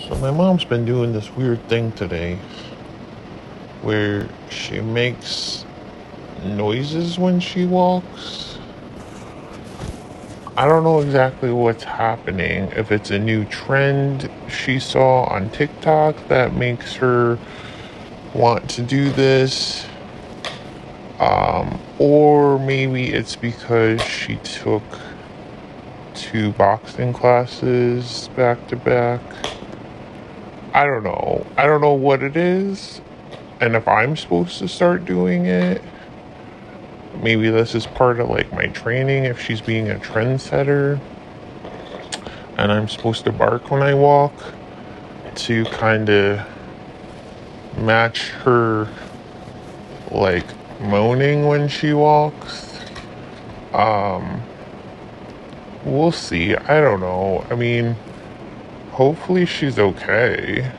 So my mom's been doing this weird thing today where she makes noises when she walks. I don't know exactly what's happening, if it's a new trend she saw on TikTok that makes her want to do this, or maybe it's because she took 2 boxing classes back to back. I don't know. I don't know what it is, and if I'm supposed to start doing it. Maybe this is part of like my training if she's being a trendsetter and I'm supposed to bark when I walk to kind of match her like moaning when she walks. We'll see. I don't know. I mean, hopefully she's okay.